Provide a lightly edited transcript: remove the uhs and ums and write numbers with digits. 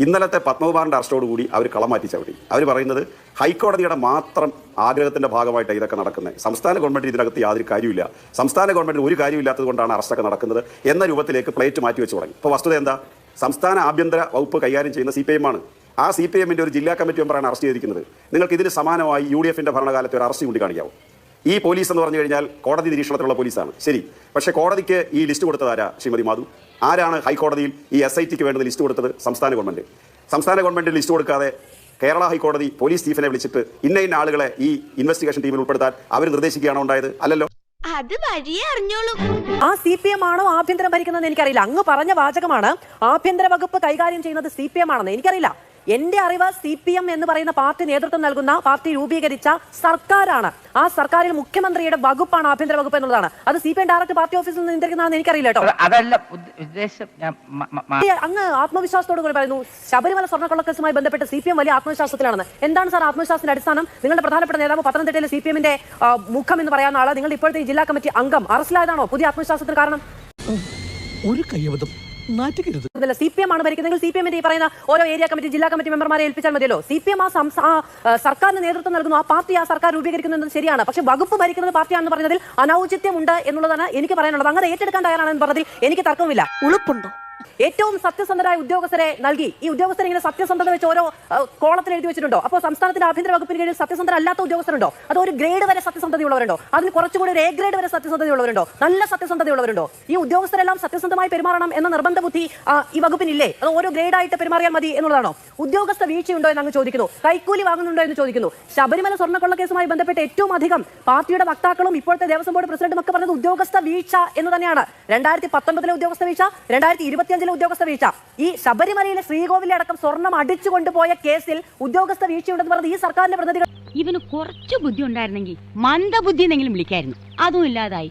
ഇന്നലത്തെ പത്മകുമാറിൻ്റെ അറസ്റ്റോടുകൂടി അവർ കളം മാറ്റി ചവിട്ടി. അവർ പറയുന്നത് ഹൈക്കോടതിയുടെ മാത്രം ആഗ്രഹത്തിൻ്റെ ഭാഗമായിട്ട് ഇതൊക്കെ നടക്കുന്നത്. സംസ്ഥാന ഗവൺമെൻറ് ഇതിനകത്ത് യാതൊരു കാര്യമില്ല, സംസ്ഥാന ഗവൺമെൻറ്റിന് ഒരു കാര്യമില്ലാത്തത് കൊണ്ടാണ് അറസ്റ്റൊക്കെ നടക്കുന്നത് എന്ന രൂപത്തിലേക്ക് പ്ലേറ്റ് മാറ്റി വെച്ച് തുടങ്ങി. ഇപ്പോൾ വസ്തുത എന്താ? സംസ്ഥാന ആഭ്യന്തര വകുപ്പ് കൈകാര്യം ചെയ്യുന്ന CPM ആണ്. ആ CPMൻ്റെ ഒരു ജില്ലാ കമ്മിറ്റി മെമ്പറാണ് അറസ്റ്റ് ചെയ്തിരിക്കുന്നത്. നിങ്ങൾക്ക് ഇതിന് സമാനമായി UDFൻ്റെ ഭരണകാലത്തെ ഒരു അറസ്റ്റ് ചൂണ്ടിക്കാണിക്കാവും. ഈ പോലീസ് എന്ന് പറഞ്ഞു കഴിഞ്ഞാൽ കോടതി നിരീക്ഷണത്തിലുള്ള പോലീസാണ്, ശരി. പക്ഷേ കോടതിക്ക് ഈ ലിസ്റ്റ് കൊടുത്തത് ആരാ? ശ്രീമതി മാധു. ആരാണ് ഹൈക്കോടതിയിൽ ഈ SITക്ക് വേണ്ടത് ലിസ്റ്റ് കൊടുത്തത്? സംസ്ഥാന ഗവൺമെൻറ്. സംസ്ഥാന ഗവൺമെൻറ് ലിസ്റ്റ് കൊടുക്കാതെ കേരള ഹൈക്കോടതി പോലീസ് ചീഫിനെ വിളിച്ചിട്ട് ഇന്ന ആളുകളെ ഈ ഇൻവെസ്റ്റിഗേഷൻ ടീമിൽ ഉൾപ്പെടുത്താൻ അവർ നിർദ്ദേശിക്കുകയാണോ ഉണ്ടായത്? അല്ലല്ലോ. അത് വഴിയേ അറിഞ്ഞോളൂ. ആ CPM ആണോ ആഭ്യന്തരം ഭരിക്കുന്നത് എനിക്കറിയില്ല. അങ്ങ് പറഞ്ഞ വാചകമാണ് ആഭ്യന്തര വകുപ്പ് കൈകാര്യം ചെയ്യുന്നത് CPM ആണെന്ന്. എനിക്കറിയില്ല. എന്റെ അറിവ് CPM എന്ന് പറയുന്ന പാർട്ടി നേതൃത്വം നൽകുന്ന, പാർട്ടി രൂപീകരിച്ച സർക്കാരാണ്. ആ സർക്കാരിൽ മുഖ്യമന്ത്രിയുടെ വകുപ്പാണ് ആഭ്യന്തര വകുപ്പ് എന്നുള്ളതാണ്. അത് CPM ഡയറക്റ്റ് പാർട്ടി ഓഫീസിൽ നിന്ന് നിയന്ത്രിക്കുന്നതാണെന്ന് എനിക്കറിയില്ല കേട്ടോ. അതല്ല ഉദ്ദേശം. അങ്ങ് ആത്മവിശ്വാസത്തോട് കൂടി പറയുന്നു ശബരിമല സ്വർണ്ണക്കൊള്ളക്കേസുമായി ബന്ധപ്പെട്ട് CPM വലിയ ആത്മവിശ്വാസത്തിലാണെന്ന്. എന്താണ് സാർ ആത്മവിശ്വാസത്തിന്റെ അടിസ്ഥാനം? നിങ്ങളുടെ പ്രധാനപ്പെട്ട നേതാവ് പത്തനംതിട്ടയിലെ CPMന്റെ മുഖം എന്ന് പറയാവുന്ന ആള്, നിങ്ങളുടെ ഇപ്പോഴത്തെ ജില്ലാ കമ്മിറ്റി അംഗം അറസ്റ്റിലായതാണോ പുതിയ ആത്മവിശ്വാസത്തിന് കാരണം? ഒരു കയ്യബദ്ധം നാറ്റുകരുത്. CPM ആണ് ഭരിക്കുന്നതെങ്കിൽ CPMന്റെ ഈ പറയുന്ന ഓരോ ഏരിയ കമ്മിറ്റി, ജില്ലാ കമ്മിറ്റി മെമ്പർമാരെ ഏൽപ്പിച്ചാൽ മതിയല്ലോ. CPM ആ സർക്കാരിന് നേതൃത്വം നൽകുന്നു, ആ പാർട്ടി ആ സർക്കാർ രൂപീകരിക്കുന്നത് ശരിയാണ്. പക്ഷേ വകുപ്പ് ഭരിക്കുന്നത് പാർട്ടിയാണെന്ന് പറഞ്ഞതിൽ അനൗചിത്യമുണ്ട് എന്നുള്ളതാണ് എനിക്ക് പറയാനുള്ളത്. അങ്ങനെ ഏറ്റെടുക്കാൻ തയ്യാറാണെന്ന് പറഞ്ഞതിൽ എനിക്ക് തർക്കമില്ല. ഉളുപ്പുണ്ടോ? ഏറ്റവും സത്യസന്ധരായ ഉദ്യോഗസ്ഥരെ നൽകി. ഈ ഉദ്യോഗസ്ഥരെ ഇങ്ങനെ സത്യസന്ധത വെച്ച് ഓരോ കോളത്തിൽ എഴുതി വെച്ചിട്ടുണ്ടോ? അപ്പോൾ സംസ്ഥാനത്തിന്റെ ആഭ്യന്തര വകുപ്പിന് കീഴിൽ സത്യസന്ധരല്ലാത്ത ഉദ്യോഗസ്ഥരുണ്ടോ? അതോ ഒരു ഗ്രേഡ് വരെ സത്യസന്ധതയുള്ളവരുണ്ടോ? അതിന് കുറച്ചുകൂടി ഒരു A ഗ്രേഡ് വരെ സത്യസന്ധതയുള്ളവരുണ്ടോ? നല്ല സത്യസന്ധതയുള്ളവരുണ്ടോ? ഈ ഉദ്യോഗസ്ഥരെല്ലാം സത്യസന്ധമായി പെരുമാറണം എന്ന നിർബന്ധ ബുദ്ധി ഈ വകുപ്പിനില്ലേ? അത് ഓരോ ഗ്രേഡായിട്ട് പെരുമാറിയാൽ മതി എന്നുള്ളതാണോ? ഉദ്യോഗസ്ഥ വീഴ്ചയുണ്ടോ എന്ന് അങ്ങ് ചോദിക്കുന്നു. കൈക്കൂലി വാങ്ങുന്നുണ്ടോ എന്ന് ചോദിക്കുന്നു. ശബരിമല സ്വർണ്ണക്കൊള്ള കേസുമായി ബന്ധപ്പെട്ട് ഏറ്റവും അധികം പാർട്ടിയുടെ വക്താക്കളും ഇപ്പോഴത്തെ ദേവസ്വം ബോർഡ് പ്രസിഡന്റും ഒക്കെ പറഞ്ഞത് ഉദ്യോഗസ്ഥ വീഴ്ച എന്ന് തന്നെയാണ്. 2019 ഉദ്യോഗസ്ഥ വീഴ്ച, 2025 ഉദ്യോഗസ്ഥ വീഴ്ച. ഈ ശബരിമലയിലെ ശ്രീകോവിലെ അടക്കം സ്വർണം അടിച്ചു കൊണ്ടുപോയ കേസിൽ ഉദ്യോഗസ്ഥ വീഴ്ചയുണ്ടെന്ന് പറഞ്ഞത് ഈ സർക്കാരിന്റെ പ്രതിനിധികൾ. ഇവന് കുറച്ചു ബുദ്ധി ഉണ്ടായിരുന്നെങ്കിൽ മന്ദബുദ്ധി എന്നെങ്കിലും വിളിക്കായിരുന്നു. അതും ഇല്ലാതായി.